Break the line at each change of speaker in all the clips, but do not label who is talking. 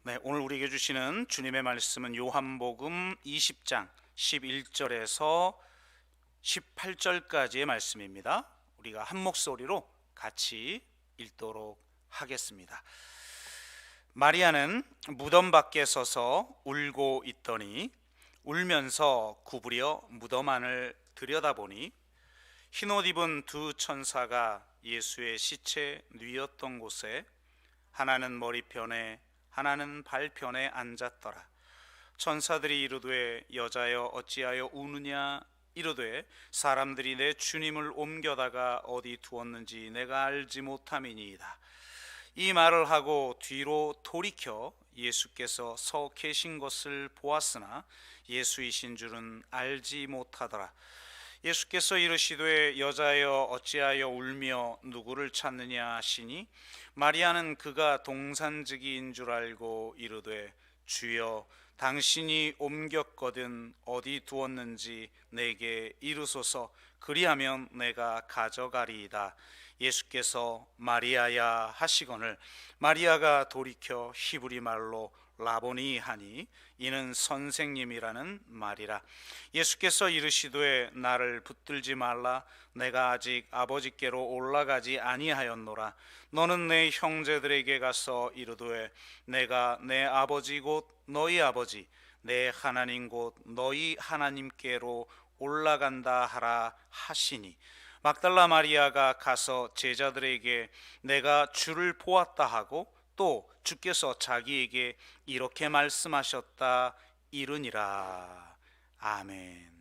네, 오늘 우리에게 주시는 주님의 말씀은 요한복음 20장 11절에서 18절까지의 말씀입니다. 우리가 한 목소리로 같이 읽도록 하겠습니다. 마리아는 무덤 밖에 서서 울고 있더니 울면서 구부려 무덤 안을 들여다보니 흰옷 입은 두 천사가 예수의 시체 뉘었던 곳에 하나는 머리편에 하나는 발편에 앉았더라. 천사들이 이르되 여자여 어찌하여 우느냐 이르되 사람들이 내 주님을 옮겨다가 어디 두었는지 내가 알지 못함이니이다. 이 말을 하고 뒤로 돌이켜 예수께서 서 계신 것을 보았으나 예수이신 줄은 알지 못하더라. 예수께서 이르시되 여자여 어찌하여 울며 누구를 찾느냐 하시니 마리아는 그가 동산지기인 줄 알고 이르되 주여 당신이 옮겼거든 어디 두었는지 내게 이르소서 그리하면 내가 가져가리이다. 예수께서 마리아야 하시거늘 마리아가 돌이켜 히브리 말로 라보니 하니 이는 선생님이라는 말이라. 예수께서 이르시되 나를 붙들지 말라. 내가 아직 아버지께로 올라가지 아니하였노라. 너는 내 형제들에게 가서 이르되 내가 내 아버지 곧 너희 아버지 내 하나님 곧 너희 하나님께로 올라간다 하라 하시니 막달라 마리아가 가서 제자들에게 내가 주를 보았다 하고 또 주께서 자기에게 이렇게 말씀하셨다 이르니라. 아멘.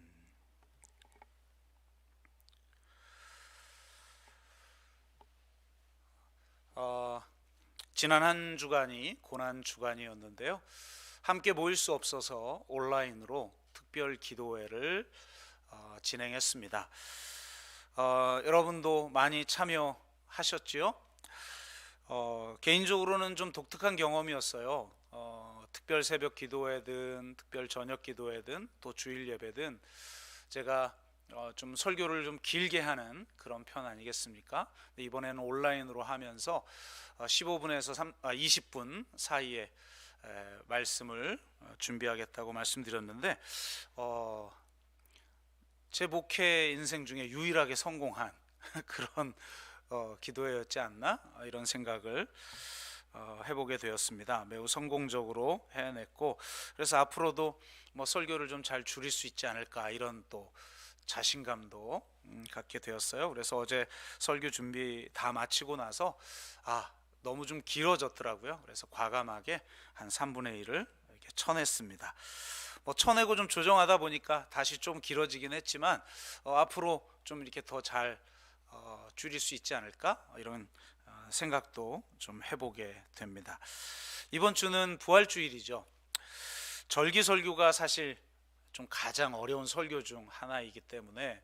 지난 한 주간이 고난 주간이었는데요. 함께 모일 수 없어서 온라인으로 특별 기도회를 진행했습니다. 여러분도 많이 참여하셨지요? 개인적으로는 좀 독특한 경험이었어요. 특별 새벽 기도회든 특별 저녁 기도회든 또 주일 예배든 제가 좀 설교를 좀 길게 하는 그런 편 아니겠습니까? 이번에는 온라인으로 하면서 15분에서 20분 사이에 말씀을 준비하겠다고 말씀드렸는데 제 목회 인생 중에 유일하게 성공한 그런 기도회였지 않나 이런 생각을 해보게 되었습니다. 매우 성공적으로 해냈고 그래서 앞으로도 뭐 설교를 좀 잘 줄일 수 있지 않을까 이런 또 자신감도 갖게 되었어요. 그래서 어제 설교 준비 다 마치고 나서 너무 좀 길어졌더라고요. 그래서 과감하게 한 3분의 1을 이렇게 쳐냈습니다. 뭐 쳐내고 좀 조정하다 보니까 다시 좀 길어지긴 했지만 앞으로 좀 이렇게 더 잘 줄일 수 있지 않을까 이런 생각도 좀 해보게 됩니다. 이번 주는 부활주일이죠. 절기 설교가 사실 좀 가장 어려운 설교 중 하나이기 때문에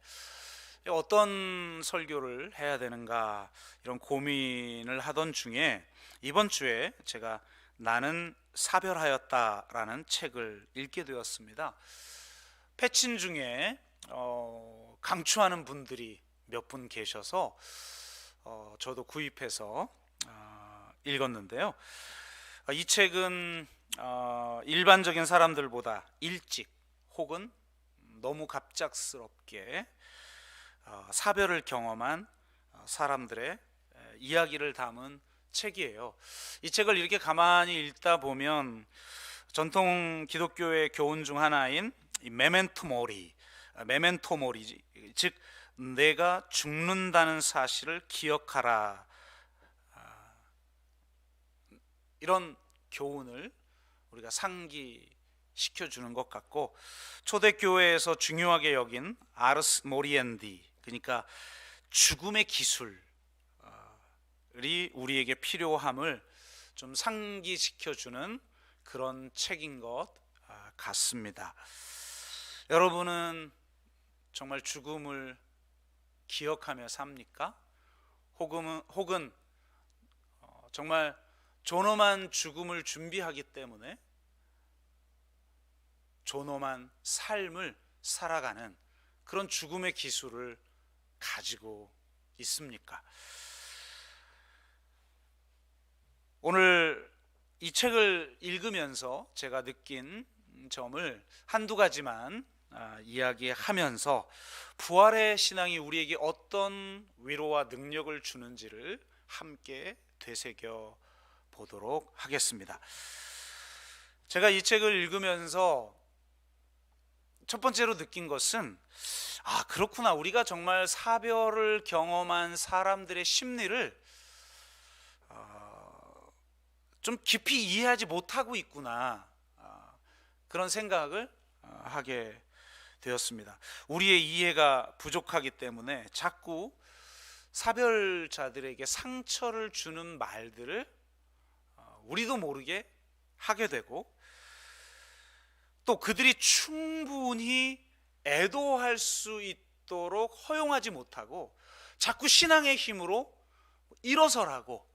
어떤 설교를 해야 되는가 이런 고민을 하던 중에 이번 주에 제가 나는 사별하였다라는 책을 읽게 되었습니다. 패친 중에 강추하는 분들이 몇 분 계셔서 저도 구입해서 읽었는데요. 이 책은 일반적인 사람들보다 일찍 혹은 너무 갑작스럽게 사별을 경험한 사람들의 이야기를 담은 책이에요. 이 책을 이렇게 가만히 읽다 보면 전통 기독교의 교훈 중 하나인 메멘토 모리, 즉 내가 죽는다는 사실을 기억하라 이런 교훈을 우리가 상기시켜 주는 것 같고 초대교회에서 중요하게 여긴 아르스 모리엔디 그러니까 죽음의 기술이 우리에게 필요함을 좀 상기시켜 주는 그런 책인 것 같습니다. 여러분은 정말 죽음을 기억하며 삽니까? 혹은 정말 존엄한 죽음을 준비하기 때문에 존엄한 삶을 살아가는 그런 죽음의 기술을 가지고 있습니까? 오늘 이 책을 읽으면서 제가 느낀 점을 한두 가지만 이야기하면서 부활의 신앙이 우리에게 어떤 위로와 능력을 주는지를 함께 되새겨 보도록 하겠습니다. 제가 이 책을 읽으면서 첫 번째로 느낀 것은 그렇구나, 우리가 정말 사별을 경험한 사람들의 심리를 좀 깊이 이해하지 못하고 있구나, 그런 생각을 하게 되었습니다. 우리의 이해가 부족하기 때문에 자꾸 사별자들에게 상처를 주는 말들을 우리도 모르게 하게 되고, 또 그들이 충분히 애도할 수 있도록 허용하지 못하고 자꾸 신앙의 힘으로 일어서라고,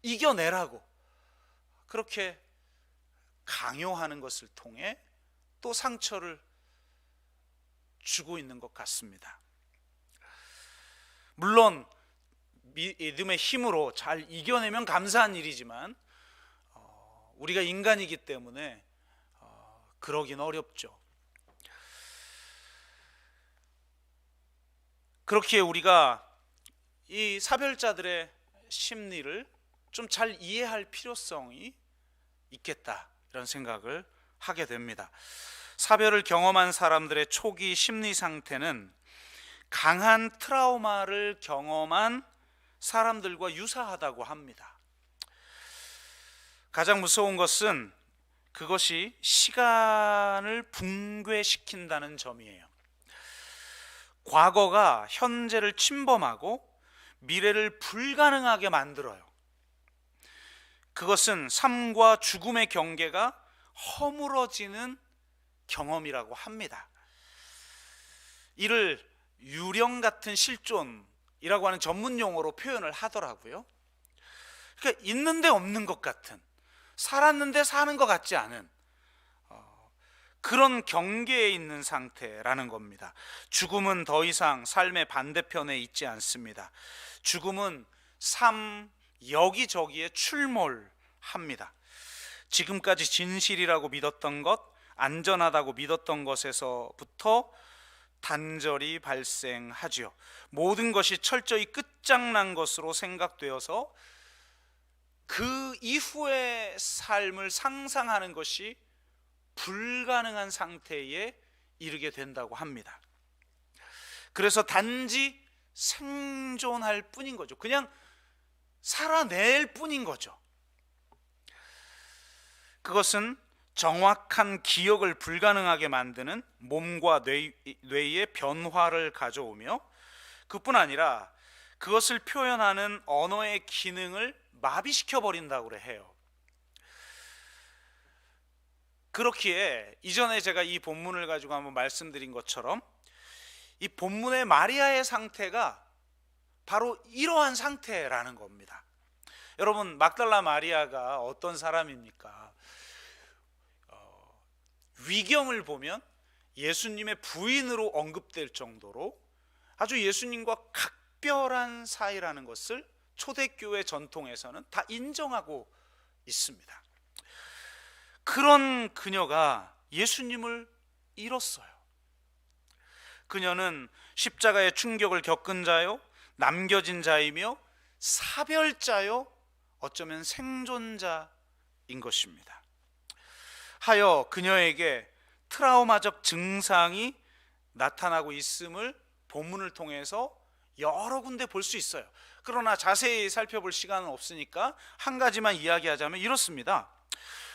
이겨내라고 그렇게 강요하는 것을 통해 또 상처를 주고 있는 것 같습니다. 물론 믿음의 힘으로 잘 이겨내면 감사한 일이지만 우리가 인간이기 때문에 그러긴 어렵죠. 그렇기에 우리가 이 사별자들의 심리를 좀 잘 이해할 필요성이 있겠다, 이런 생각을 하게 됩니다. 사별을 경험한 사람들의 초기 심리 상태는 강한 트라우마를 경험한 사람들과 유사하다고 합니다. 가장 무서운 것은 그것이 시간을 붕괴시킨다는 점이에요. 과거가 현재를 침범하고 미래를 불가능하게 만들어요. 그것은 삶과 죽음의 경계가 허물어지는 경험이라고 합니다. 이를 유령 같은 실존이라고 하는 전문 용어로 표현을 하더라고요. 그러니까 있는데 없는 것 같은, 살았는데 사는 것 같지 않은 그런 경계에 있는 상태라는 겁니다. 죽음은 더 이상 삶의 반대편에 있지 않습니다. 죽음은 삶 여기저기에 출몰합니다. 지금까지 진실이라고 믿었던 것, 안전하다고 믿었던 것에서부터 단절이 발생하지요. 모든 것이 철저히 끝장난 것으로 생각되어서 그 이후의 삶을 상상하는 것이 불가능한 상태에 이르게 된다고 합니다. 그래서 단지 생존할 뿐인 거죠. 그냥 살아낼 뿐인 거죠. 그것은 정확한 기억을 불가능하게 만드는 몸과 뇌의 변화를 가져오며, 그뿐 아니라 그것을 표현하는 언어의 기능을 마비시켜 버린다고 해요. 그렇기에 이전에 제가 이 본문을 가지고 한번 말씀드린 것처럼 이 본문의 마리아의 상태가 바로 이러한 상태라는 겁니다. 여러분, 막달라 마리아가 어떤 사람입니까? 위경을 보면 예수님의 부인으로 언급될 정도로 아주 예수님과 각별한 사이라는 것을 초대교회 전통에서는 다 인정하고 있습니다. 그런 그녀가 예수님을 잃었어요. 그녀는 십자가의 충격을 겪은 자요, 남겨진 자이며 사별자요, 어쩌면 생존자인 것입니다. 하여 그녀에게 트라우마적 증상이 나타나고 있음을 본문을 통해서 여러 군데 볼 수 있어요. 그러나 자세히 살펴볼 시간은 없으니까 한 가지만 이야기하자면 이렇습니다.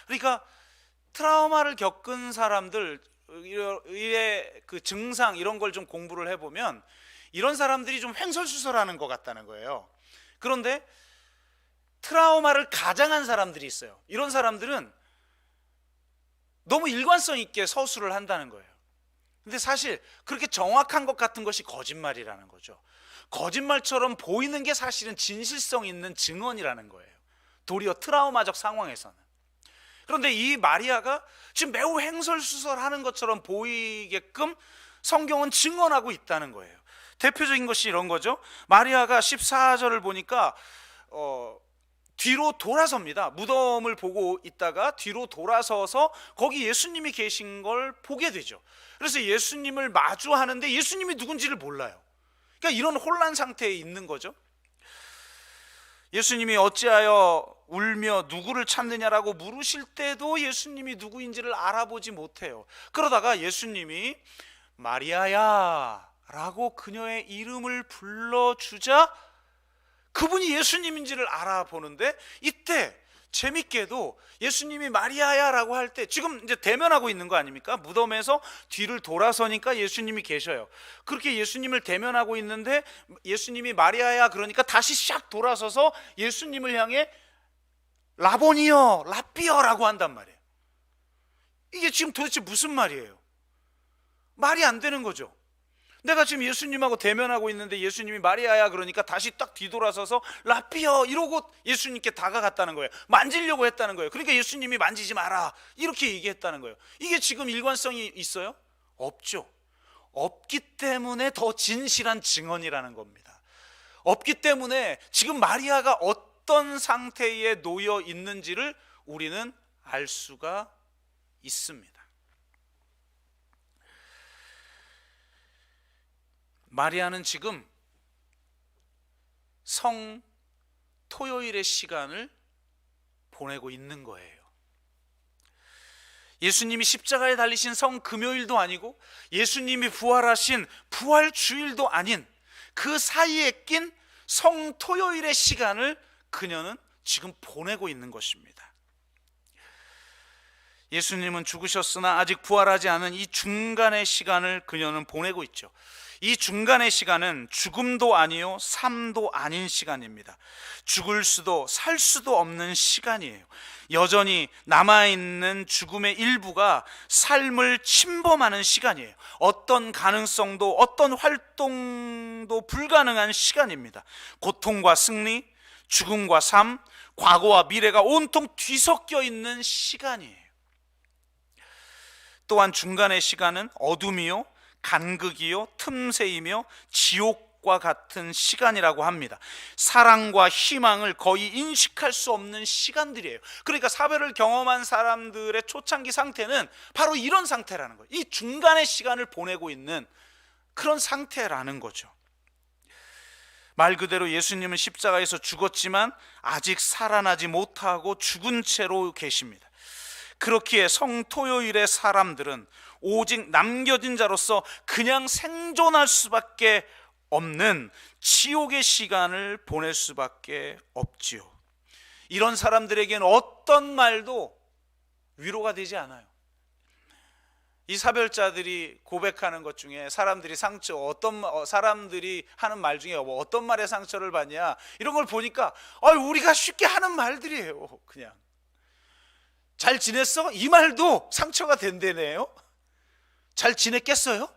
그러니까 트라우마를 겪은 사람들의 그 증상, 이런 걸 좀 공부를 해보면 이런 사람들이 좀 횡설수설하는 것 같다는 거예요. 그런데 트라우마를 가장한 사람들이 있어요. 이런 사람들은 너무 일관성 있게 서술을 한다는 거예요. 근데 사실 그렇게 정확한 것 같은 것이 거짓말이라는 거죠. 거짓말처럼 보이는 게 사실은 진실성 있는 증언이라는 거예요. 도리어 트라우마적 상황에서는. 그런데 이 마리아가 지금 매우 횡설수설하는 것처럼 보이게끔 성경은 증언하고 있다는 거예요. 대표적인 것이 이런 거죠. 마리아가 14절을 보니까 뒤로 돌아섭니다. 무덤을 보고 있다가 뒤로 돌아서서 거기 예수님이 계신 걸 보게 되죠. 그래서 예수님을 마주하는데 예수님이 누군지를 몰라요. 그러니까 이런 혼란 상태에 있는 거죠. 예수님이 어찌하여 울며 누구를 찾느냐라고 물으실 때도 예수님이 누구인지를 알아보지 못해요. 그러다가 예수님이 마리아야 라고 그녀의 이름을 불러주자 그분이 예수님인지를 알아보는데, 이때 재밌게도 예수님이 마리아야 라고 할 때 지금 이제 대면하고 있는 거 아닙니까? 무덤에서 뒤를 돌아서니까 예수님이 계셔요. 그렇게 예수님을 대면하고 있는데 예수님이 마리아야 그러니까 다시 샥 돌아서서 예수님을 향해 라보니여 라삐여 라고 한단 말이에요. 이게 지금 도대체 무슨 말이에요? 말이 안 되는 거죠. 내가 지금 예수님하고 대면하고 있는데 예수님이 마리아야 그러니까 다시 딱 뒤돌아서서 라삐여 이러고 예수님께 다가갔다는 거예요. 만지려고 했다는 거예요. 그러니까 예수님이 만지지 마라 이렇게 얘기했다는 거예요. 이게 지금 일관성이 있어요? 없죠. 없기 때문에 더 진실한 증언이라는 겁니다. 없기 때문에 지금 마리아가 어떤 상태에 놓여 있는지를 우리는 알 수가 있습니다. 마리아는 지금 성 토요일의 시간을 보내고 있는 거예요. 예수님이 십자가에 달리신 성 금요일도 아니고 예수님이 부활하신 부활 주일도 아닌 그 사이에 낀 성 토요일의 시간을 그녀는 지금 보내고 있는 것입니다. 예수님은 죽으셨으나 아직 부활하지 않은 이 중간의 시간을 그녀는 보내고 있죠. 이 중간의 시간은 죽음도 아니요 삶도 아닌 시간입니다. 죽을 수도 살 수도 없는 시간이에요. 여전히 남아있는 죽음의 일부가 삶을 침범하는 시간이에요. 어떤 가능성도 어떤 활동도 불가능한 시간입니다. 고통과 승리, 죽음과 삶, 과거와 미래가 온통 뒤섞여 있는 시간이에요. 또한 중간의 시간은 어둠이요 간극이요 틈새이며 지옥과 같은 시간이라고 합니다. 사랑과 희망을 거의 인식할 수 없는 시간들이에요. 그러니까 사별을 경험한 사람들의 초창기 상태는 바로 이런 상태라는 거예요. 이 중간의 시간을 보내고 있는 그런 상태라는 거죠. 말 그대로 예수님은 십자가에서 죽었지만 아직 살아나지 못하고 죽은 채로 계십니다. 그렇기에 성토요일의 사람들은 오직 남겨진 자로서 그냥 생존할 수밖에 없는 지옥의 시간을 보낼 수밖에 없지요. 이런 사람들에게는 어떤 말도 위로가 되지 않아요. 이 사별자들이 고백하는 것 중에 사람들이 사람들이 하는 말 중에 어떤 말에 상처를 받냐 이런 걸 보니까 우리가 쉽게 하는 말들이에요. 그냥 잘 지냈어? 이 말도 상처가 된다네요. 잘 지냈겠어요?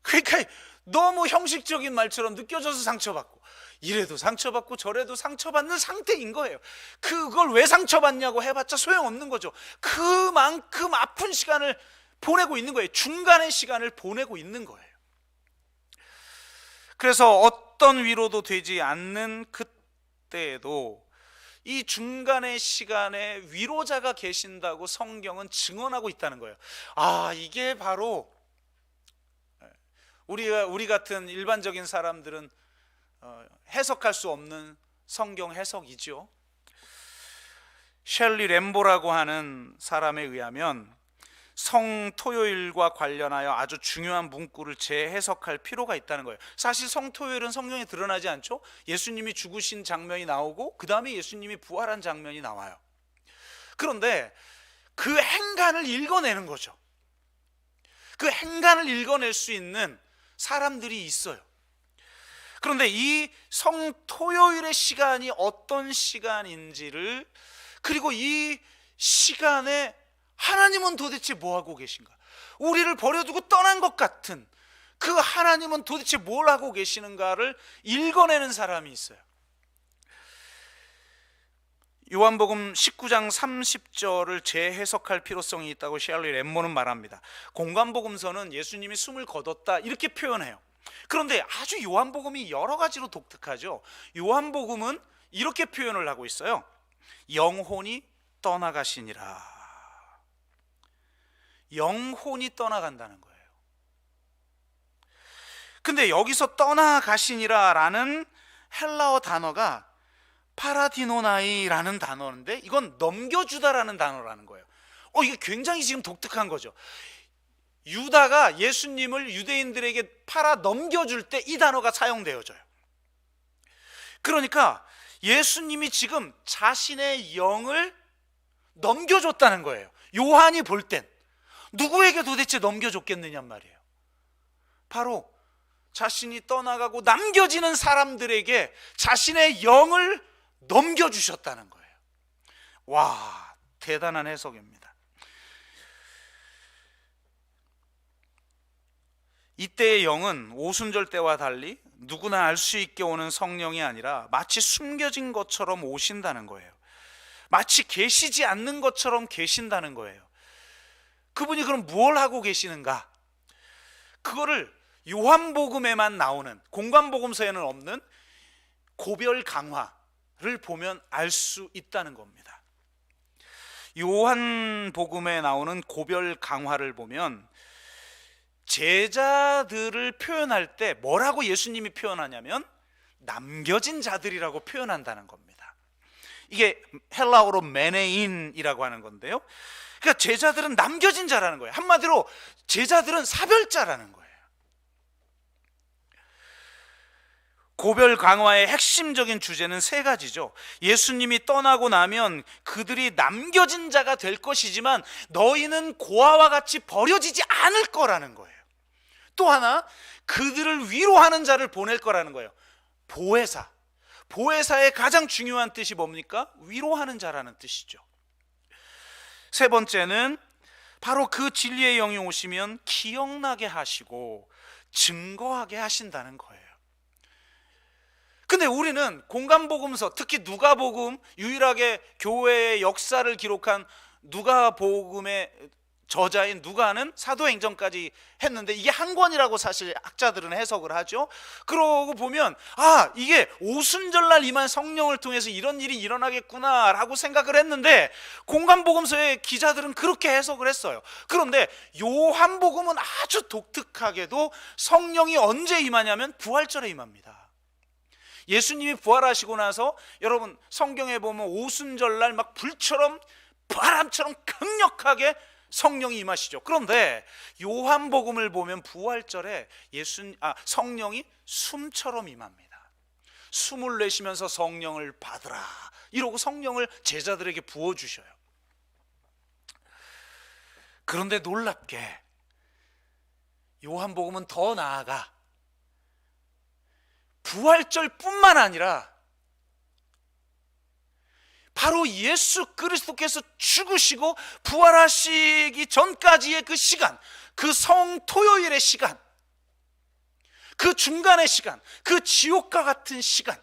그러니까 너무 형식적인 말처럼 느껴져서 상처받고 이래도 상처받고 저래도 상처받는 상태인 거예요. 그걸 왜 상처받냐고 해봤자 소용없는 거죠. 그만큼 아픈 시간을 보내고 있는 거예요. 중간의 시간을 보내고 있는 거예요. 그래서 어떤 위로도 되지 않는 그때에도 이 중간의 시간에 위로자가 계신다고 성경은 증언하고 있다는 거예요. 이게 바로 우리 같은 일반적인 사람들은 해석할 수 없는 성경 해석이죠. 셸리 램보라고 하는 사람에 의하면 성토요일과 관련하여 아주 중요한 문구를 재해석할 필요가 있다는 거예요. 사실 성토요일은 성경에 드러나지 않죠. 예수님이 죽으신 장면이 나오고 그 다음에 예수님이 부활한 장면이 나와요. 그런데 그 행간을 읽어내는 거죠. 그 행간을 읽어낼 수 있는 사람들이 있어요. 그런데 이 성토요일의 시간이 어떤 시간인지를, 그리고 이 시간에 하나님은 도대체 뭐하고 계신가? 우리를 버려두고 떠난 것 같은 그 하나님은 도대체 뭘 하고 계시는가를 읽어내는 사람이 있어요. 요한복음 19장 30절을 재해석할 필요성이 있다고 셜리 램모는 말합니다. 공관복음서는 예수님이 숨을 거뒀다 이렇게 표현해요. 그런데 아주 요한복음이 여러 가지로 독특하죠. 요한복음은 이렇게 표현을 하고 있어요. 영혼이 떠나가시니라. 영혼이 떠나간다는 거예요. 근데 여기서 떠나가시니라 라는 헬라어 단어가 파라디노나이라는 단어인데, 이건 넘겨주다라는 단어라는 거예요. 이게 굉장히 지금 독특한 거죠. 유다가 예수님을 유대인들에게 팔아 넘겨줄 때 이 단어가 사용되어져요. 그러니까 예수님이 지금 자신의 영을 넘겨줬다는 거예요. 요한이 볼 땐 누구에게 도대체 넘겨줬겠느냔 말이에요. 바로 자신이 떠나가고 남겨지는 사람들에게 자신의 영을 넘겨주셨다는 거예요. 와, 대단한 해석입니다. 이때의 영은 오순절 때와 달리 누구나 알 수 있게 오는 성령이 아니라 마치 숨겨진 것처럼 오신다는 거예요. 마치 계시지 않는 것처럼 계신다는 거예요. 그분이 그럼 무엇을 하고 계시는가? 그거를 요한복음에만 나오는, 공관복음서에는 없는 고별 강화를 보면 알 수 있다는 겁니다. 요한복음에 나오는 고별 강화를 보면 제자들을 표현할 때 뭐라고 예수님이 표현하냐면 남겨진 자들이라고 표현한다는 겁니다. 이게 헬라어로 메네인이라고 하는 건데요, 그러니까 제자들은 남겨진 자라는 거예요. 한마디로 제자들은 사별자라는 거예요. 고별 강화의 핵심적인 주제는 세 가지죠. 예수님이 떠나고 나면 그들이 남겨진 자가 될 것이지만 너희는 고아와 같이 버려지지 않을 거라는 거예요. 또 하나, 그들을 위로하는 자를 보낼 거라는 거예요. 보혜사. 보혜사의 가장 중요한 뜻이 뭡니까? 위로하는 자라는 뜻이죠. 세 번째는 바로 그 진리의 영이 오시면 기억나게 하시고 증거하게 하신다는 거예요. 근데 우리는 공관복음서, 특히 누가복음, 유일하게 교회의 역사를 기록한 누가복음의 저자인 누가는 사도행전까지 했는데 이게 한 권이라고 사실 학자들은 해석을 하죠. 그러고 보면 이게 오순절날 임한 성령을 통해서 이런 일이 일어나겠구나 라고 생각을 했는데 공관복음서의 기자들은 그렇게 해석을 했어요. 그런데 요한복음은 아주 독특하게도 성령이 언제 임하냐면 부활절에 임합니다. 예수님이 부활하시고 나서 여러분 성경에 보면 오순절날 막 불처럼 바람처럼 강력하게 성령이 임하시죠. 그런데 요한복음을 보면 부활절에 성령이 숨처럼 임합니다. 숨을 내쉬면서 성령을 받으라 이러고 성령을 제자들에게 부어주셔요. 그런데 놀랍게 요한복음은 더 나아가 부활절뿐만 아니라 바로 예수 그리스도께서 죽으시고 부활하시기 전까지의 그 시간, 그 성토요일의 시간, 그 중간의 시간, 그 지옥과 같은 시간,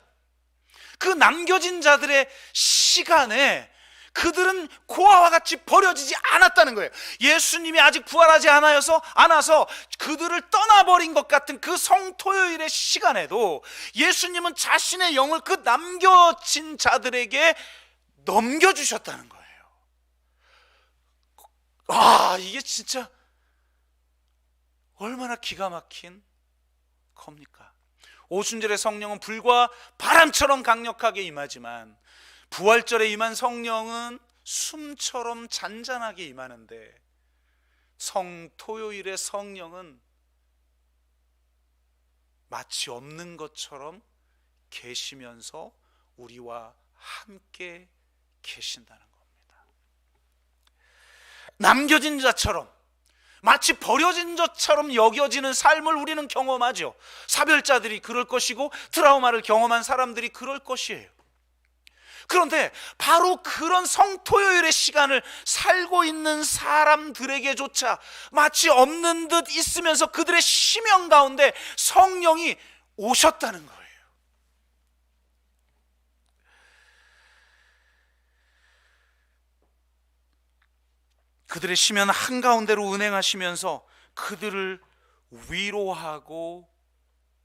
그 남겨진 자들의 시간에 그들은 고아와 같이 버려지지 않았다는 거예요. 예수님이 아직 부활하지 않아서 그들을 떠나버린 것 같은 그 성토요일의 시간에도 예수님은 자신의 영을 그 남겨진 자들에게 넘겨주셨다는 거예요. 이게 진짜 얼마나 기가 막힌 겁니까? 오순절의 성령은 불과 바람처럼 강력하게 임하지만 부활절에 임한 성령은 숨처럼 잔잔하게 임하는데 성토요일의 성령은 마치 없는 것처럼 계시면서 우리와 함께 계신다는 겁니다. 남겨진 자처럼, 마치 버려진 자처럼 여겨지는 삶을 우리는 경험하죠. 사별자들이 그럴 것이고 트라우마를 경험한 사람들이 그럴 것이에요. 그런데 바로 그런 성토요일의 시간을 살고 있는 사람들에게조차 마치 없는 듯 있으면서 그들의 심령 가운데 성령이 오셨다는 거예요. 그들의 심연 한가운데로 운행하시면서 그들을 위로하고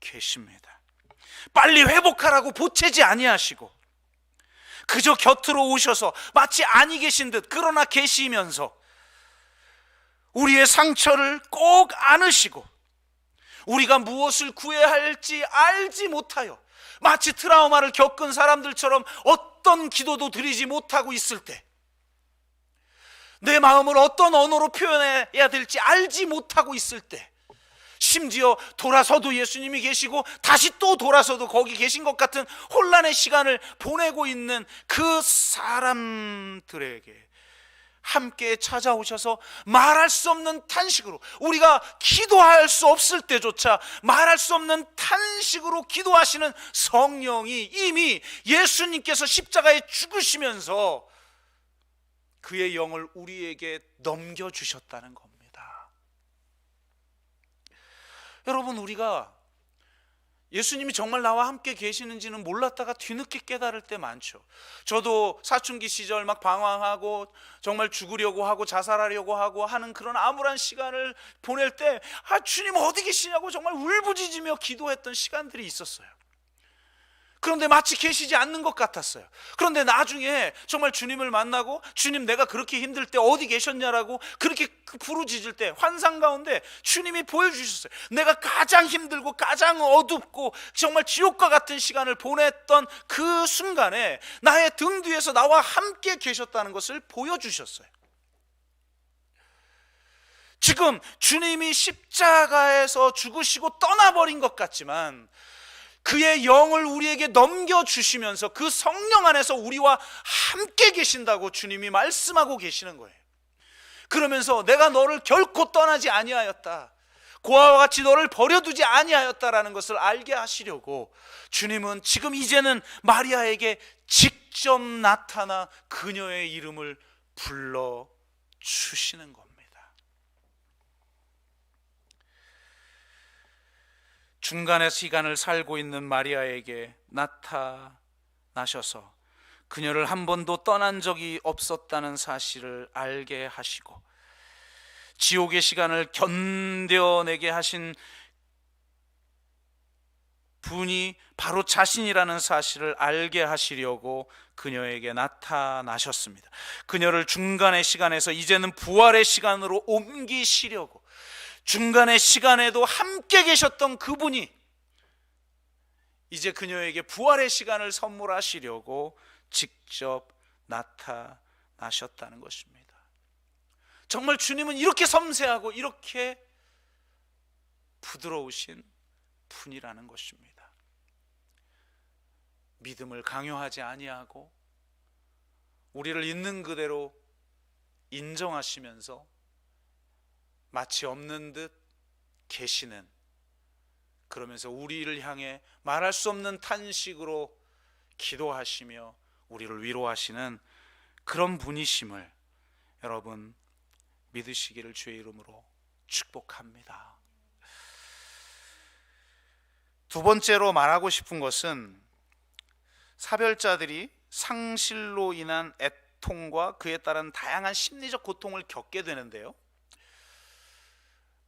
계십니다. 빨리 회복하라고 보채지 아니하시고 그저 곁으로 오셔서 마치 아니 계신 듯 그러나 계시면서 우리의 상처를 꼭 안으시고 우리가 무엇을 구해야 할지 알지 못하여 마치 트라우마를 겪은 사람들처럼 어떤 기도도 드리지 못하고 있을 때, 내 마음을 어떤 언어로 표현해야 될지 알지 못하고 있을 때, 심지어 돌아서도 예수님이 계시고 다시 또 돌아서도 거기 계신 것 같은 혼란의 시간을 보내고 있는 그 사람들에게 함께 찾아오셔서 말할 수 없는 탄식으로, 우리가 기도할 수 없을 때조차 말할 수 없는 탄식으로 기도하시는 성령이 이미 예수님께서 십자가에 죽으시면서 그의 영을 우리에게 넘겨주셨다는 겁니다. 여러분, 우리가 예수님이 정말 나와 함께 계시는지는 몰랐다가 뒤늦게 깨달을 때 많죠. 저도 사춘기 시절 막 방황하고 정말 죽으려고 하고 자살하려고 하고 하는 그런 암울한 시간을 보낼 때 주님 어디 계시냐고 정말 울부짖으며 기도했던 시간들이 있었어요. 그런데 마치 계시지 않는 것 같았어요. 그런데 나중에 정말 주님을 만나고 주님 내가 그렇게 힘들 때 어디 계셨냐라고 그렇게 부르짖을 때 환상 가운데 주님이 보여주셨어요. 내가 가장 힘들고 가장 어둡고 정말 지옥과 같은 시간을 보냈던 그 순간에 나의 등 뒤에서 나와 함께 계셨다는 것을 보여주셨어요. 지금 주님이 십자가에서 죽으시고 떠나버린 것 같지만 그의 영을 우리에게 넘겨주시면서 그 성령 안에서 우리와 함께 계신다고 주님이 말씀하고 계시는 거예요. 그러면서 내가 너를 결코 떠나지 아니하였다, 고아와 같이 너를 버려두지 아니하였다라는 것을 알게 하시려고 주님은 지금 이제는 마리아에게 직접 나타나 그녀의 이름을 불러주시는 겁니다. 중간의 시간을 살고 있는 마리아에게 나타나셔서 그녀를 한 번도 떠난 적이 없었다는 사실을 알게 하시고 지옥의 시간을 견뎌내게 하신 분이 바로 자신이라는 사실을 알게 하시려고 그녀에게 나타나셨습니다. 그녀를 중간의 시간에서 이제는 부활의 시간으로 옮기시려고, 중간의 시간에도 함께 계셨던 그분이 이제 그녀에게 부활의 시간을 선물하시려고 직접 나타나셨다는 것입니다. 정말 주님은 이렇게 섬세하고 이렇게 부드러우신 분이라는 것입니다. 믿음을 강요하지 아니하고 우리를 있는 그대로 인정하시면서 마치 없는 듯 계시는, 그러면서 우리를 향해 말할 수 없는 탄식으로 기도하시며 우리를 위로하시는 그런 분이심을 여러분 믿으시기를 주의 이름으로 축복합니다. 두 번째로 말하고 싶은 것은 사별자들이 상실로 인한 애통과 그에 따른 다양한 심리적 고통을 겪게 되는데요,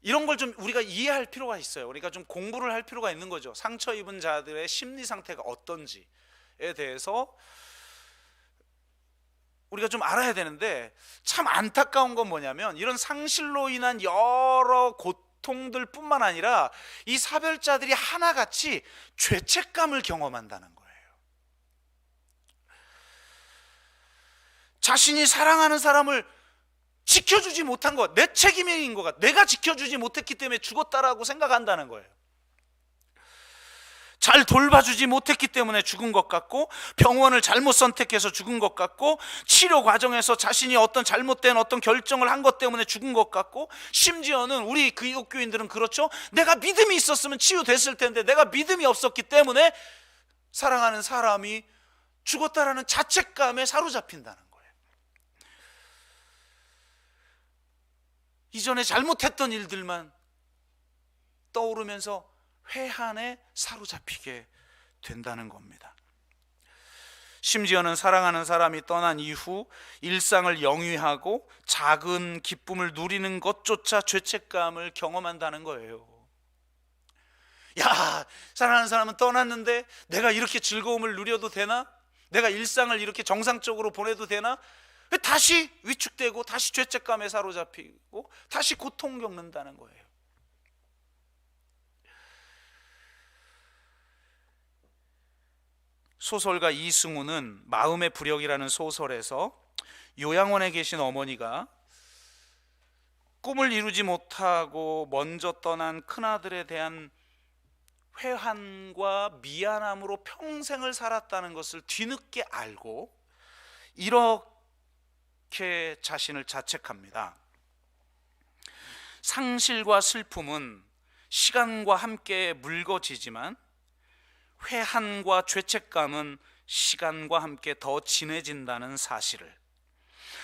이런 걸 좀 우리가 이해할 필요가 있어요. 우리가 좀 공부를 할 필요가 있는 거죠. 상처 입은 자들의 심리 상태가 어떤지에 대해서 우리가 좀 알아야 되는데, 참 안타까운 건 뭐냐면 이런 상실로 인한 여러 고통들 뿐만 아니라 이 사별자들이 하나같이 죄책감을 경험한다는 거예요. 자신이 사랑하는 사람을 지켜주지 못한 것, 내 책임인 것 같아, 내가 지켜주지 못했기 때문에 죽었다라고 생각한다는 거예요. 잘 돌봐주지 못했기 때문에 죽은 것 같고, 병원을 잘못 선택해서 죽은 것 같고, 치료 과정에서 자신이 어떤 잘못된 어떤 결정을 한 것 때문에 죽은 것 같고, 심지어는 우리 기독교인들은 그렇죠, 내가 믿음이 있었으면 치유됐을 텐데 내가 믿음이 없었기 때문에 사랑하는 사람이 죽었다라는 자책감에 사로잡힌다는 거예요. 이전에 잘못했던 일들만 떠오르면서 회한에 사로잡히게 된다는 겁니다. 심지어는 사랑하는 사람이 떠난 이후 일상을 영위하고 작은 기쁨을 누리는 것조차 죄책감을 경험한다는 거예요. 야, 사랑하는 사람은 떠났는데 내가 이렇게 즐거움을 누려도 되나? 내가 일상을 이렇게 정상적으로 보내도 되나? 다시 위축되고 다시 죄책감에 사로잡히고 다시 고통 겪는다는 거예요. 소설가 이승우는 마음의 부력이라는 소설에서 요양원에 계신 어머니가 꿈을 이루지 못하고 먼저 떠난 큰아들에 대한 회한과 미안함으로 평생을 살았다는 것을 뒤늦게 알고 이렇게 자신을 자책합니다. 상실과 슬픔은 시간과 함께 묽어지지만 회한과 죄책감은 시간과 함께 더 진해진다는 사실을,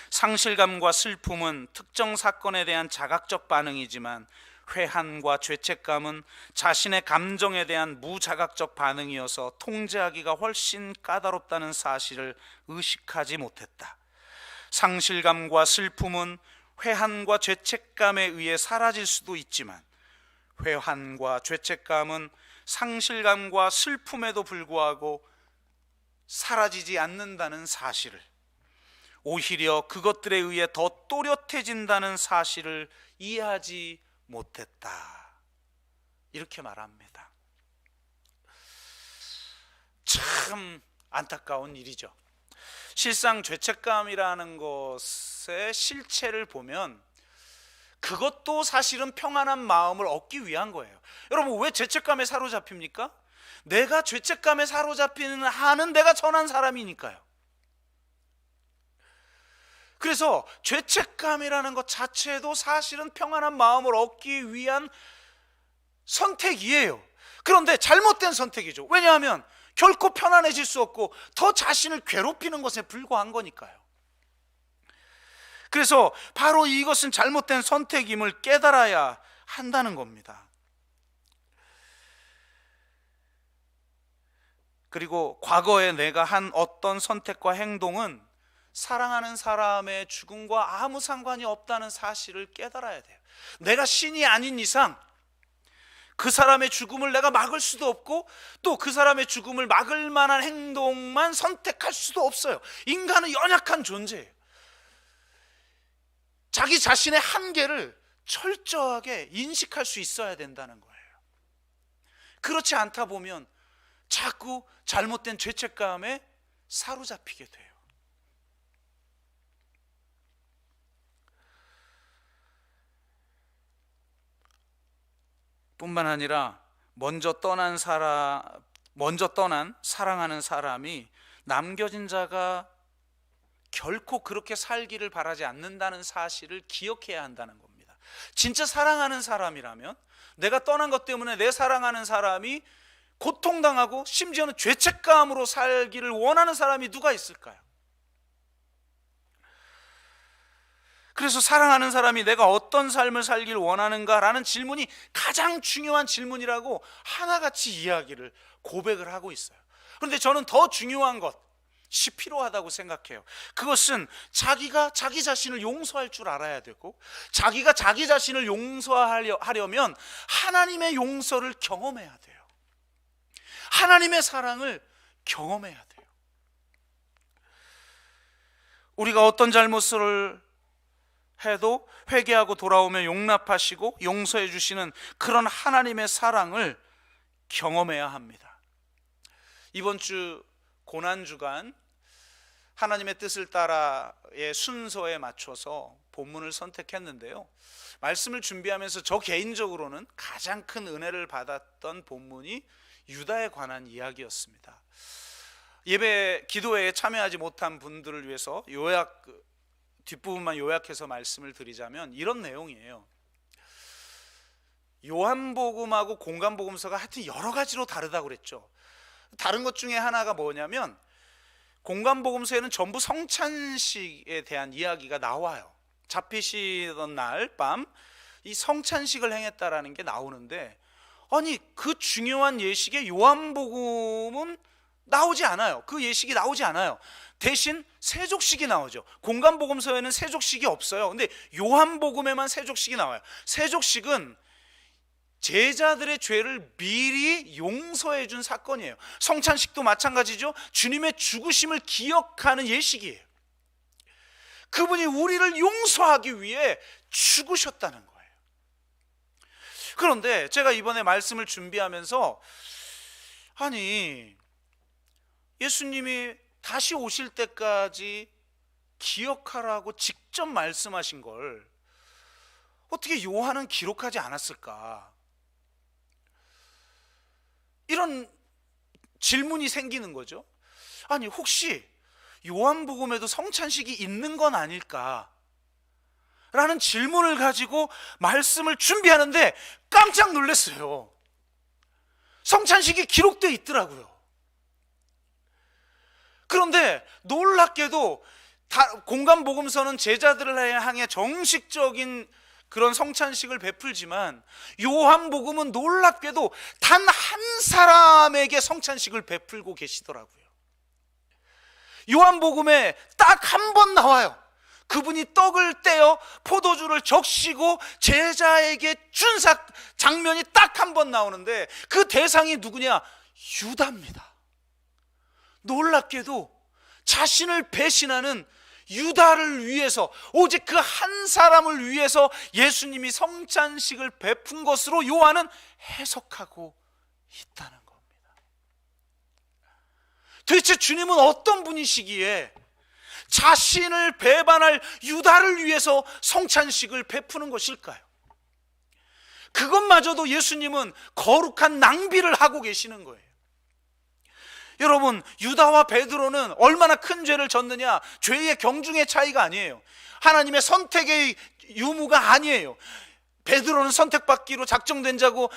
상실감과 슬픔은 특정 사건에 대한 자각적 반응이지만 회한과 죄책감은 자신의 감정에 대한 무자각적 반응이어서 통제하기가 훨씬 까다롭다는 사실을 의식하지 못했다. 상실감과 슬픔은 회한과 죄책감에 의해 사라질 수도 있지만 회한과 죄책감은 상실감과 슬픔에도 불구하고 사라지지 않는다는 사실을, 오히려 그것들에 의해 더 또렷해진다는 사실을 이해하지 못했다. 이렇게 말합니다. 참 안타까운 일이죠. 실상 죄책감이라는 것의 실체를 보면 그것도 사실은 평안한 마음을 얻기 위한 거예요. 여러분, 왜 죄책감에 사로잡힙니까? 내가 죄책감에 사로잡히는 한은 내가 선한 사람이니까요. 그래서 죄책감이라는 것 자체도 사실은 평안한 마음을 얻기 위한 선택이에요. 그런데 잘못된 선택이죠. 왜냐하면 결코 편안해질 수 없고 더 자신을 괴롭히는 것에 불과한 거니까요. 그래서 바로 이것은 잘못된 선택임을 깨달아야 한다는 겁니다. 그리고 과거에 내가 한 어떤 선택과 행동은 사랑하는 사람의 죽음과 아무 상관이 없다는 사실을 깨달아야 돼요. 내가 신이 아닌 이상 그 사람의 죽음을 내가 막을 수도 없고 또 그 사람의 죽음을 막을 만한 행동만 선택할 수도 없어요. 인간은 연약한 존재예요. 자기 자신의 한계를 철저하게 인식할 수 있어야 된다는 거예요. 그렇지 않다 보면 자꾸 잘못된 죄책감에 사로잡히게 돼요. 뿐만 아니라 먼저 떠난 사랑하는 사람이 남겨진 자가 결코 그렇게 살기를 바라지 않는다는 사실을 기억해야 한다는 겁니다. 진짜 사랑하는 사람이라면 내가 떠난 것 때문에 내 사랑하는 사람이 고통당하고 심지어는 죄책감으로 살기를 원하는 사람이 누가 있을까요? 그래서 사랑하는 사람이 내가 어떤 삶을 살길 원하는가라는 질문이 가장 중요한 질문이라고 하나같이 이야기를 고백을 하고 있어요. 그런데 저는 더 중요한 것이 필요하다고 생각해요. 그것은 자기가 자기 자신을 용서할 줄 알아야 되고, 자기가 자기 자신을 용서하려면 하나님의 용서를 경험해야 돼요. 하나님의 사랑을 경험해야 돼요. 우리가 어떤 잘못을 해도 회개하고 돌아오면 용납하시고 용서해 주시는 그런 하나님의 사랑을 경험해야 합니다. 이번 주 고난주간 하나님의 뜻을 따라의 순서에 맞춰서 본문을 선택했는데요, 말씀을 준비하면서 저 개인적으로는 가장 큰 은혜를 받았던 본문이 유다에 관한 이야기였습니다. 예배 기도회에 참여하지 못한 분들을 위해서 뒷부분만 요약해서 말씀을 드리자면 이런 내용이에요. 요한복음하고 공간복음서가 하여튼 여러 가지로 다르다고 그랬죠. 다른 것 중에 하나가 뭐냐면 공간복음서에는 전부 성찬식에 대한 이야기가 나와요. 잡히시던 날 밤 이 성찬식을 행했다라는 게 나오는데, 아니 그 중요한 예식에 요한복음은 나오지 않아요. 그 예식이 나오지 않아요. 대신 세족식이 나오죠. 공간복음서에는 세족식이 없어요. 근데 요한복음에만 세족식이 나와요. 세족식은 제자들의 죄를 미리 용서해 준 사건이에요. 성찬식도 마찬가지죠. 주님의 죽으심을 기억하는 예식이에요. 그분이 우리를 용서하기 위해 죽으셨다는 거예요. 그런데 제가 이번에 말씀을 준비하면서 아니, 예수님이 다시 오실 때까지 기억하라고 직접 말씀하신 걸 어떻게 요한은 기록하지 않았을까? 이런 질문이 생기는 거죠. 아니, 혹시 요한복음에도 성찬식이 있는 건 아닐까? 라는 질문을 가지고 말씀을 준비하는데 깜짝 놀랐어요. 성찬식이 기록되어 있더라고요. 그런데 놀랍게도 공간복음서는 제자들을 향해 정식적인 그런 성찬식을 베풀지만 요한복음은 놀랍게도 단 한 사람에게 성찬식을 베풀고 계시더라고요. 요한복음에 딱 한 번 나와요. 그분이 떡을 떼어 포도주를 적시고 제자에게 준 장면이 딱 한 번 나오는데 그 대상이 누구냐? 유다입니다. 놀랍게도 자신을 배신하는 유다를 위해서, 오직 그 한 사람을 위해서 예수님이 성찬식을 베푼 것으로 요한은 해석하고 있다는 겁니다. 도대체 주님은 어떤 분이시기에 자신을 배반할 유다를 위해서 성찬식을 베푸는 것일까요? 그것마저도 예수님은 거룩한 낭비를 하고 계시는 거예요. 여러분, 유다와 베드로는 얼마나 큰 죄를 졌느냐? 죄의 경중의 차이가 아니에요. 하나님의 선택의 유무가 아니에요. 베드로는 선택받기로 작정된 자고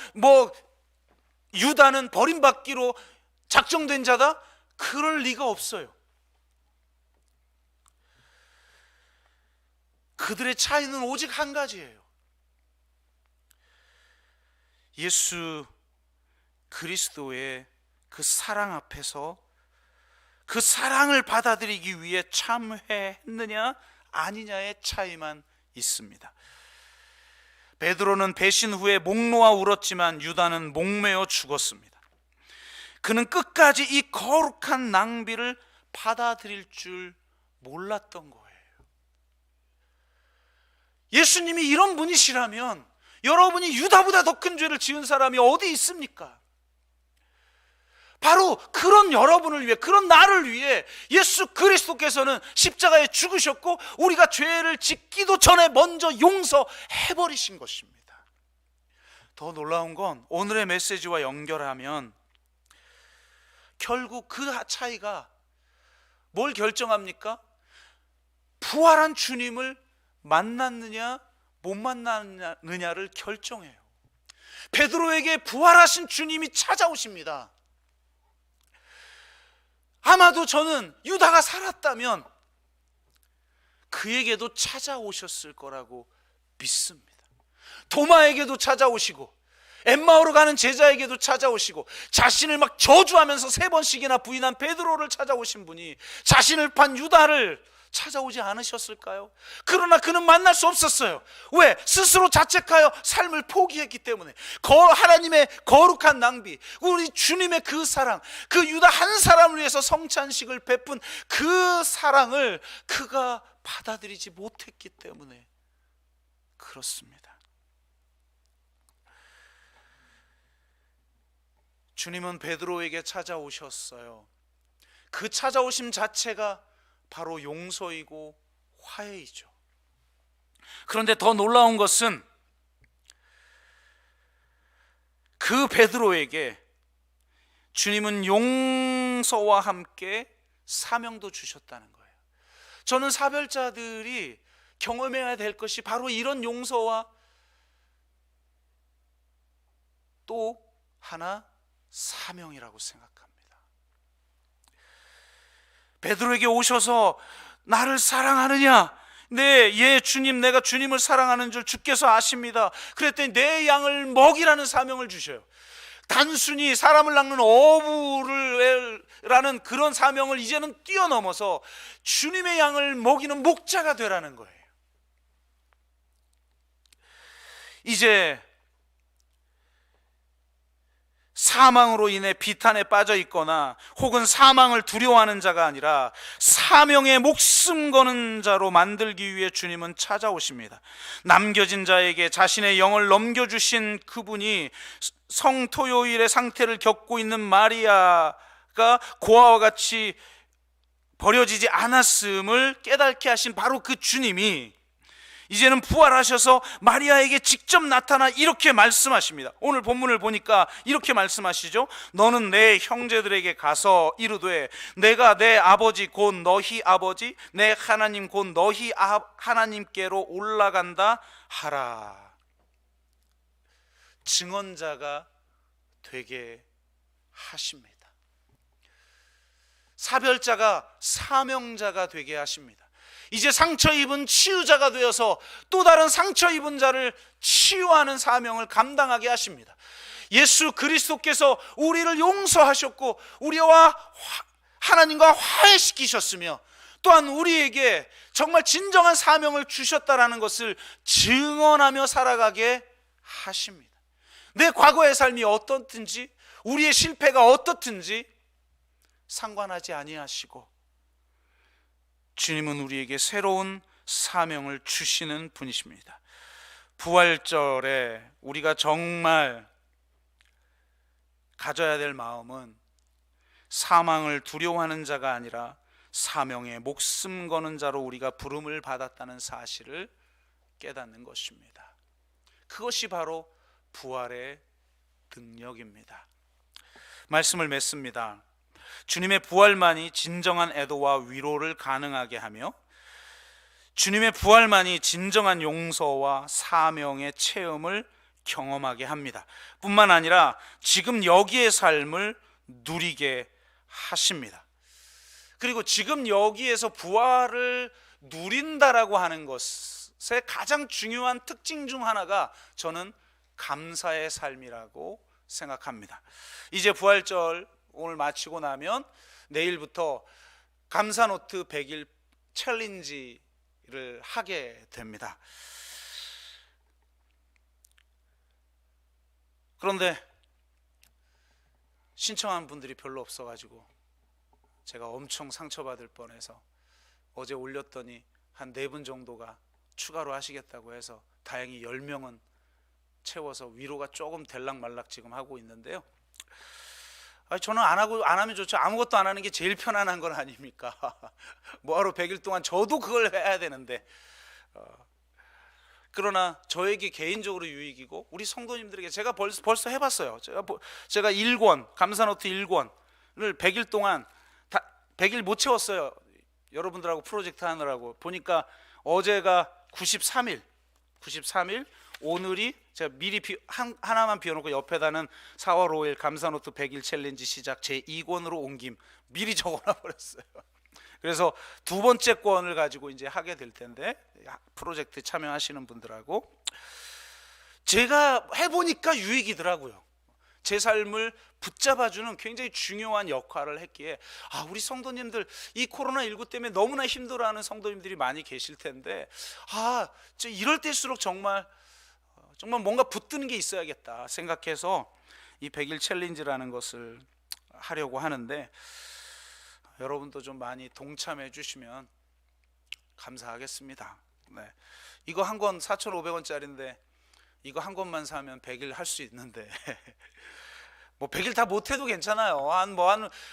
유다는 버림받기로 작정된 자다? 그럴 리가 없어요. 그들의 차이는 오직 한 가지예요. 예수 그리스도의 그 사랑 앞에서 그 사랑을 받아들이기 위해 참회했느냐 아니냐의 차이만 있습니다. 베드로는 배신 후에 목 놓아 울었지만 유다는 목매어 죽었습니다. 그는 끝까지 이 거룩한 낭비를 받아들일 줄 몰랐던 거예요. 예수님이 이런 분이시라면 여러분이 유다보다 더 큰 죄를 지은 사람이 어디 있습니까? 바로 그런 여러분을 위해, 그런 나를 위해 예수 그리스도께서는 십자가에 죽으셨고 우리가 죄를 짓기도 전에 먼저 용서해버리신 것입니다. 더 놀라운 건 오늘의 메시지와 연결하면 결국 그 차이가 뭘 결정합니까? 부활한 주님을 만났느냐 못 만났느냐를 결정해요. 베드로에게 부활하신 주님이 찾아오십니다. 아마도 저는 유다가 살았다면 그에게도 찾아오셨을 거라고 믿습니다. 도마에게도 찾아오시고 엠마오로 가는 제자에게도 찾아오시고 자신을 막 저주하면서 3번씩이나 부인한 베드로를 찾아오신 분이 자신을 판 유다를 찾아오지 않으셨을까요? 그러나 그는 만날 수 없었어요. 왜? 스스로 자책하여 삶을 포기했기 때문에. 하나님의 거룩한 낭비, 우리 주님의 그 사랑, 그 유다 한 사람을 위해서 성찬식을 베푼 그 사랑을 그가 받아들이지 못했기 때문에 그렇습니다. 주님은 베드로에게 찾아오셨어요. 그 찾아오심 자체가 바로 용서이고 화해이죠. 그런데 더 놀라운 것은 그 베드로에게 주님은 용서와 함께 사명도 주셨다는 거예요. 저는 사별자들이 경험해야 될 것이 바로 이런 용서와 또 하나 사명이라고 생각합니다. 베드로에게 오셔서 나를 사랑하느냐? 네, 예 주님, 내가 주님을 사랑하는 줄 주께서 아십니다. 그랬더니 내 양을 먹이라는 사명을 주셔요. 단순히 사람을 낚는 어부라는 그런 사명을 이제는 뛰어넘어서 주님의 양을 먹이는 목자가 되라는 거예요. 이제 사망으로 인해 비탄에 빠져 있거나 혹은 사망을 두려워하는 자가 아니라 사명에 목숨 거는 자로 만들기 위해 주님은 찾아오십니다. 남겨진 자에게 자신의 영을 넘겨주신 그분이 성토요일의 상태를 겪고 있는 마리아가 고아와 같이 버려지지 않았음을 깨닫게 하신 바로 그 주님이 이제는 부활하셔서 마리아에게 직접 나타나 이렇게 말씀하십니다. 오늘 본문을 보니까 이렇게 말씀하시죠. 너는 내 형제들에게 가서 이르되 내가 내 아버지 곧 너희 아버지 내 하나님 곧 너희 하나님께로 올라간다 하라. 증언자가 되게 하십니다. 사별자가 사명자가 되게 하십니다. 이제 상처 입은 치유자가 되어서 또 다른 상처 입은 자를 치유하는 사명을 감당하게 하십니다. 예수 그리스도께서 우리를 용서하셨고 우리와 하나님과 화해시키셨으며 또한 우리에게 정말 진정한 사명을 주셨다라는 것을 증언하며 살아가게 하십니다. 내 과거의 삶이 어떻든지 우리의 실패가 어떻든지 상관하지 아니하시고 주님은 우리에게 새로운 사명을 주시는 분이십니다. 부활절에 우리가 정말 가져야 될 마음은 사망을 두려워하는 자가 아니라 사명에 목숨 거는 자로 우리가 부름을 받았다는 사실을 깨닫는 것입니다. 그것이 바로 부활의 능력입니다. 말씀을 맺습니다. 주님의 부활만이 진정한 애도와 위로를 가능하게 하며 주님의 부활만이 진정한 용서와 사명의 체험을 경험하게 합니다. 뿐만 아니라 지금 여기의 삶을 누리게 하십니다. 그리고 지금 여기에서 부활을 누린다라고 하는 것의 가장 중요한 특징 중 하나가 저는 감사의 삶이라고 생각합니다. 이제 부활절 오늘 마치고 나면 내일부터 감사노트 100일 챌린지를 하게 됩니다. 그런데 신청한 분들이 별로 없어가지고 제가 엄청 상처받을 뻔해서 어제 올렸더니 한 4분 정도가 추가로 하시겠다고 해서 다행히 10명은 채워서 위로가 조금 될락말락 지금 하고 있는데요. 저는 안 하면 좋죠. 아무것도 안 하는 게 제일 편안한 건 아닙니까? 뭐하러 100일 동안 저도 그걸 해야 되는데 그러나 저에게 개인적으로 유익이고 우리 성도님들에게 제가 벌써 해봤어요. 제가 1권 감사노트 1권을 100일 동안 100일 못 채웠어요. 여러분들하고 프로젝트 하느라고 보니까 어제가 93일 오늘이 제가 미리 하나만 비워놓고 옆에다는 4월 5일 감사노트 100일 챌린지 시작 제2권으로 옮김 미리 적어놔 버렸어요. 그래서 두 번째 권을 가지고 이제 하게 될 텐데 프로젝트 참여하시는 분들하고 제가 해보니까 유익이더라고요. 제 삶을 붙잡아주는 굉장히 중요한 역할을 했기에 우리 성도님들 이 코로나19 때문에 너무나 힘들어하는 성도님들이 많이 계실 텐데 이럴 때일수록 정말 뭔가 붙드는 게 있어야겠다 생각해서 이 100일 챌린지라는 것을 하려고 하는데 여러분도 좀 많이 동참해 주시면 감사하겠습니다. 네. 이거 한 권 4,500원짜리인데 이거 한 권만 사면 100일 할 수 있는데 뭐 100일 다 못해도 괜찮아요.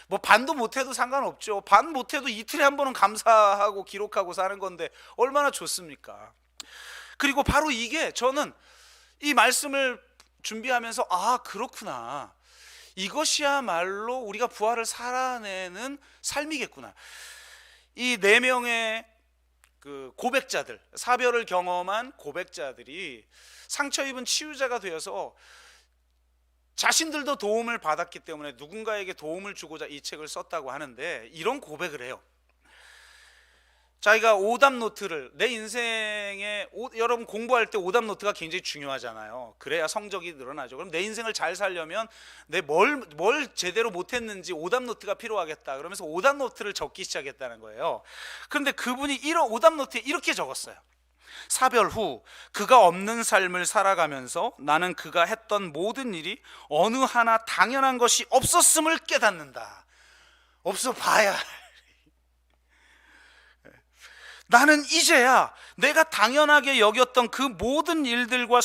뭐 반도 못해도 상관없죠. 반 못해도 이틀에 한 번은 감사하고 기록하고 사는 건데 얼마나 좋습니까? 그리고 바로 이게 저는 이 말씀을 준비하면서 그렇구나. 이것이야말로 우리가 부활을 살아내는 삶이겠구나. 이 4명의 그 고백자들, 사별을 경험한 고백자들이 상처 입은 치유자가 되어서 자신들도 도움을 받았기 때문에 누군가에게 도움을 주고자 이 책을 썼다고 하는데 이런 고백을 해요. 자기가 오답 노트를 내 인생에 여러분 공부할 때 오답 노트가 굉장히 중요하잖아요. 그래야 성적이 늘어나죠. 그럼 내 인생을 잘 살려면 내 뭘 제대로 못했는지 오답 노트가 필요하겠다. 그러면서 오답 노트를 적기 시작했다는 거예요. 그런데 그분이 이런 오답 노트에 이렇게 적었어요. 사별 후 그가 없는 삶을 살아가면서 나는 그가 했던 모든 일이 어느 하나 당연한 것이 없었음을 깨닫는다. 없어 봐야. 나는 이제야 내가 당연하게 여겼던 그 모든 일들과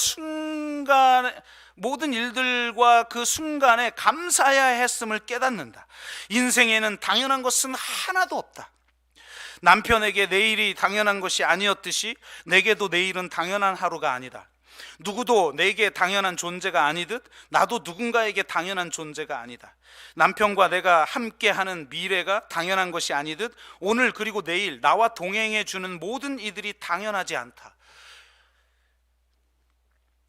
그 순간에 감사해야 했음을 깨닫는다. 인생에는 당연한 것은 하나도 없다. 남편에게 내일이 당연한 것이 아니었듯이 내게도 내일은 당연한 하루가 아니다. 누구도 내게 당연한 존재가 아니듯 나도 누군가에게 당연한 존재가 아니다. 남편과 내가 함께하는 미래가 당연한 것이 아니듯 오늘 그리고 내일 나와 동행해 주는 모든 이들이 당연하지 않다.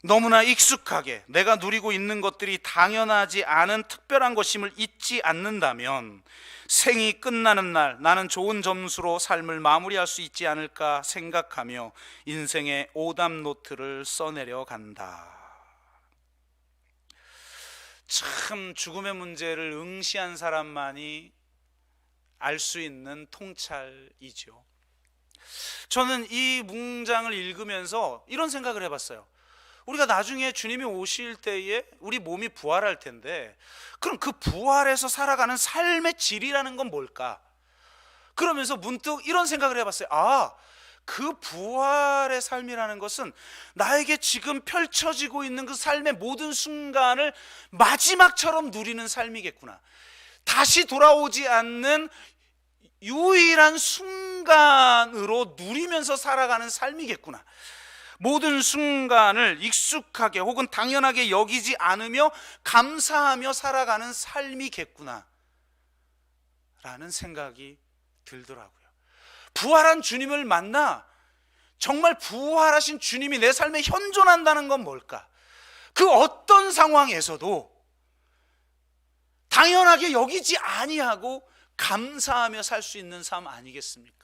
너무나 익숙하게 내가 누리고 있는 것들이 당연하지 않은 특별한 것임을 잊지 않는다면 생이 끝나는 날 나는 좋은 점수로 삶을 마무리할 수 있지 않을까 생각하며 인생의 오답 노트를 써내려 간다. 참 죽음의 문제를 응시한 사람만이 알 수 있는 통찰이죠. 저는 이 문장을 읽으면서 이런 생각을 해봤어요. 우리가 나중에 주님이 오실 때에 우리 몸이 부활할 텐데, 그럼 그 부활에서 살아가는 삶의 질이라는 건 뭘까? 그러면서 문득 이런 생각을 해봤어요. 그 부활의 삶이라는 것은 나에게 지금 펼쳐지고 있는 그 삶의 모든 순간을 마지막처럼 누리는 삶이겠구나. 다시 돌아오지 않는 유일한 순간으로 누리면서 살아가는 삶이겠구나. 모든 순간을 익숙하게 혹은 당연하게 여기지 않으며 감사하며 살아가는 삶이겠구나 라는 생각이 들더라고요. 부활한 주님을 만나 정말 부활하신 주님이 내 삶에 현존한다는 건 뭘까? 그 어떤 상황에서도 당연하게 여기지 아니하고 감사하며 살 수 있는 삶 아니겠습니까?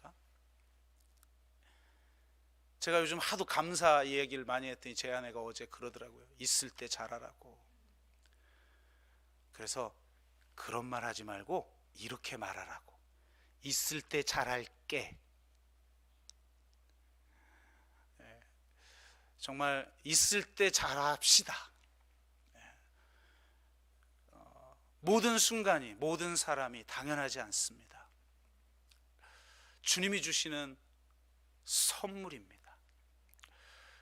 제가 요즘 하도 감사 얘기를 많이 했더니 제 아내가 어제 그러더라고요. 있을 때 잘하라고. 그래서 그런 말 하지 말고 이렇게 말하라고. 있을 때 잘할게. 정말 있을 때 잘합시다. 모든 순간이, 모든 사람이 당연하지 않습니다. 주님이 주시는 선물입니다.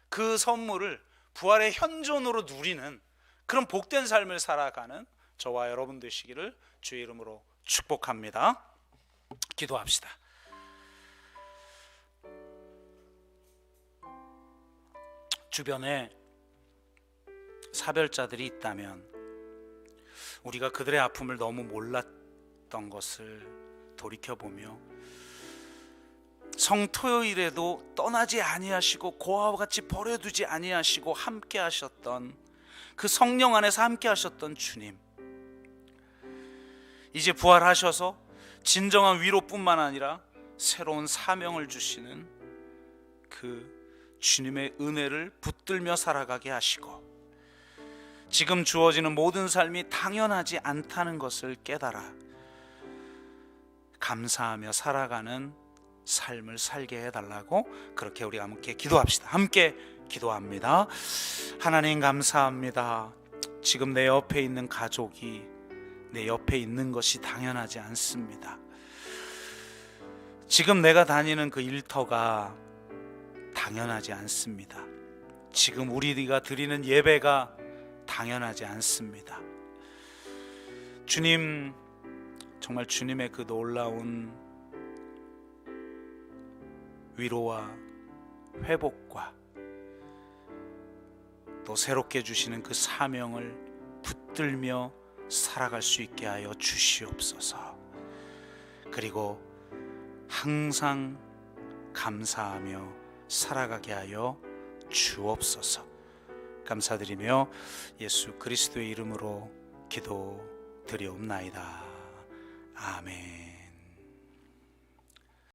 그 선물을 부활의 현존으로 누리는 그런 복된 삶을 살아가는 저와 여러분 되시기를 주의 이름으로 축복합니다. 기도합시다. 주변에 사별자들이 있다면 우리가 그들의 아픔을 너무 몰랐던 것을 돌이켜보며 성토요일에도 떠나지 아니하시고 고아와 같이 버려두지 아니하시고 함께 하셨던 그 성령 안에서 함께 하셨던 주님, 이제 부활하셔서 진정한 위로뿐만 아니라 새로운 사명을 주시는 그 주님의 은혜를 붙들며 살아가게 하시고 지금 주어지는 모든 삶이 당연하지 않다는 것을 깨달아 감사하며 살아가는 삶을 살게 해달라고 그렇게 우리가 함께 기도합시다. 함께 기도합니다. 하나님 감사합니다. 지금 내 옆에 있는 가족이 내 옆에 있는 것이 당연하지 않습니다. 지금 내가 다니는 그 일터가 당연하지 않습니다. 지금 우리가 드리는 예배가 당연하지 않습니다. 주님, 정말 주님의 그 놀라운 위로와 회복과 또 새롭게 주시는 그 사명을 붙들며 살아갈 수 있게 하여 주시옵소서. 그리고 항상 감사하며 살아가게 하여 주옵소서. 감사드리며 예수 그리스도의 이름으로 기도드리옵나이다. 아멘.